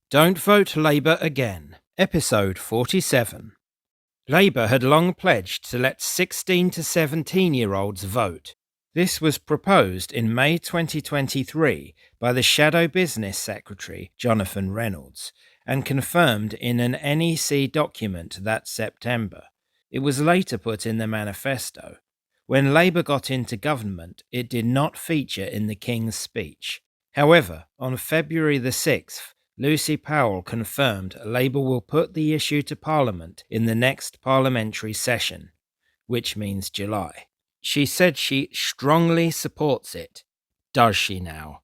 Don't vote Labour again. Episode 47. Labour had long pledged to let 16 to 17-year-olds vote. This was proposed in May 2023 by the Shadow Business Secretary, Jonathan Reynolds, and confirmed in an NEC document that September. It was later put in the manifesto. When Labour got into government, it did not feature in the King's speech. However, on February the 6th, Lucy Powell confirmed Labour will put the issue to Parliament in the next parliamentary session, which means July. She said she strongly supports it. Does she now?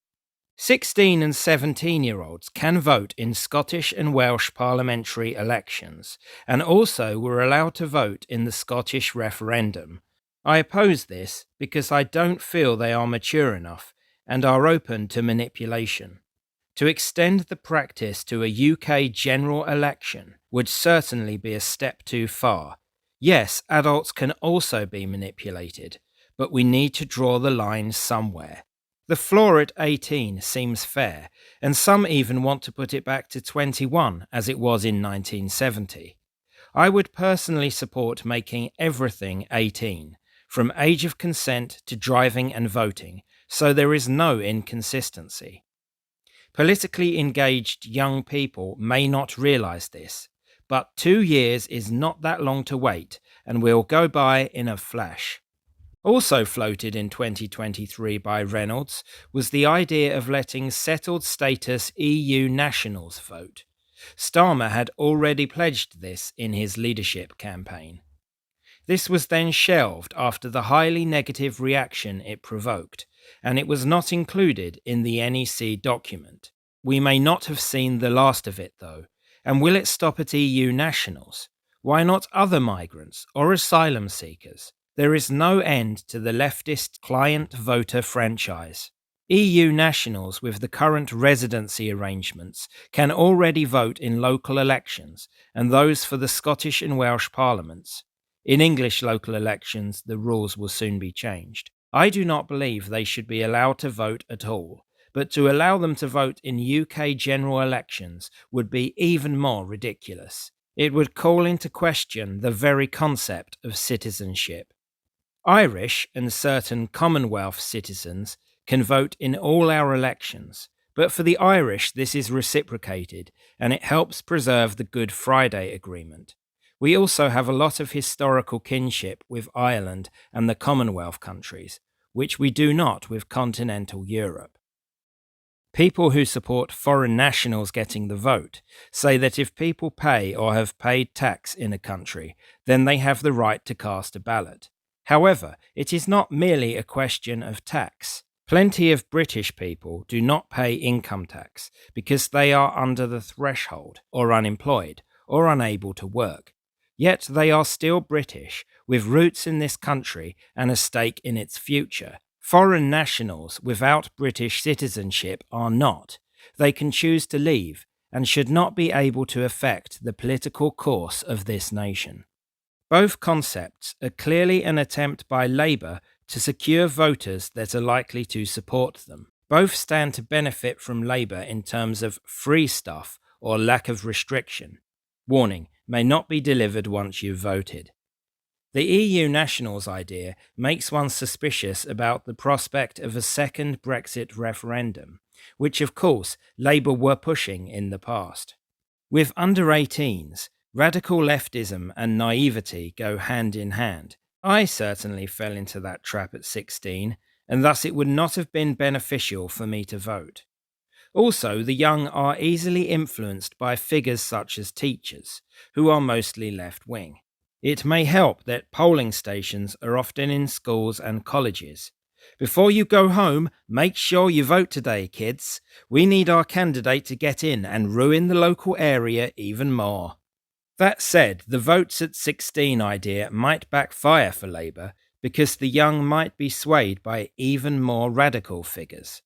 16 and 17-year-olds can vote in Scottish and Welsh parliamentary elections, and also were allowed to vote in the Scottish referendum. I oppose this because I don't feel they are mature enough and are open to manipulation. To extend the practice to a UK general election would certainly be a step too far. Yes, adults can also be manipulated, but we need to draw the line somewhere. The floor at 18 seems fair, and some even want to put it back to 21 as it was in 1970. I would personally support making everything 18, from age of consent to driving and voting, so there is no inconsistency. Politically engaged young people may not realise this, but 2 years is not that long to wait and will go by in a flash. Also floated in 2023 by Reynolds was the idea of letting settled status EU nationals vote. Starmer had already pledged this in his leadership campaign. This was then shelved after the highly negative reaction it provoked, and it was not included in the NEC document. We may not have seen the last of it, though, and will it stop at EU nationals? Why not other migrants or asylum seekers? There is no end to the leftist client-voter franchise. EU nationals with the current residency arrangements can already vote in local elections, and those for the Scottish and Welsh parliaments. In English local elections, the rules will soon be changed. I do not believe they should be allowed to vote at all, but to allow them to vote in UK general elections would be even more ridiculous. It would call into question the very concept of citizenship. Irish and certain Commonwealth citizens can vote in all our elections, but for the Irish this is reciprocated, and it helps preserve the Good Friday Agreement. We also have a lot of historical kinship with Ireland and the Commonwealth countries, which we do not with continental Europe. People who support foreign nationals getting the vote say that if people pay or have paid tax in a country, then they have the right to cast a ballot. However, it is not merely a question of tax. Plenty of British people do not pay income tax because they are under the threshold, or unemployed, or unable to work. Yet they are still British, with roots in this country and a stake in its future. Foreign nationals without British citizenship are not. They can choose to leave and should not be able to affect the political course of this nation. Both concepts are clearly an attempt by Labour to secure voters that are likely to support them. Both stand to benefit from Labour in terms of free stuff or lack of restriction. Warning, may not be delivered once you've voted. The EU nationals idea makes one suspicious about the prospect of a second Brexit referendum, which of course Labour were pushing in the past. With under 18s, radical leftism and naivety go hand in hand. I certainly fell into that trap at 16, and thus it would not have been beneficial for me to vote. Also, the young are easily influenced by figures such as teachers, who are mostly left-wing. It may help that polling stations are often in schools and colleges. Before you go home, make sure you vote today, kids. We need our candidate to get in and ruin the local area even more. That said, the votes at 16 idea might backfire for Labour because the young might be swayed by even more radical figures.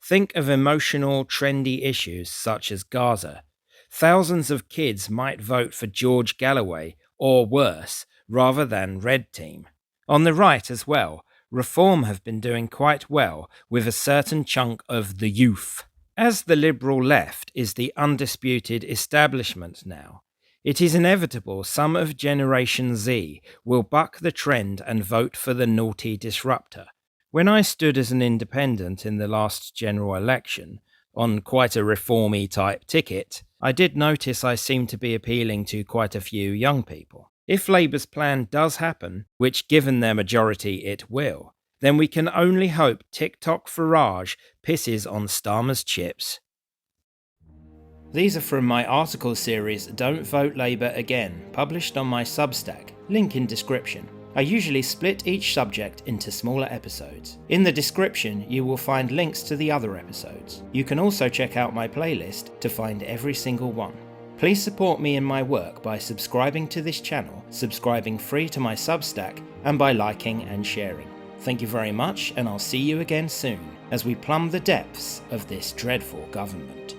Think of emotional, trendy issues such as Gaza. Thousands of kids might vote for George Galloway, or worse, rather than Red Team. On the right as well, Reform have been doing quite well with a certain chunk of the youth. As the Liberal left is the undisputed establishment now, it is inevitable some of Generation Z will buck the trend and vote for the naughty disruptor. When I stood as an independent in the last general election, on quite a reformy type ticket, I did notice I seemed to be appealing to quite a few young people. If Labour's plan does happen, which given their majority it will, then we can only hope TikTok Farage pisses on Starmer's chips. These are from my article series Don't Vote Labour Again, published on my Substack, link in description. I usually split each subject into smaller episodes. In the description, you will find links to the other episodes. You can also check out my playlist to find every single one. Please support me in my work by subscribing to this channel, subscribing free to my Substack, and by liking and sharing. Thank you very much, and I'll see you again soon as we plumb the depths of this dreadful government.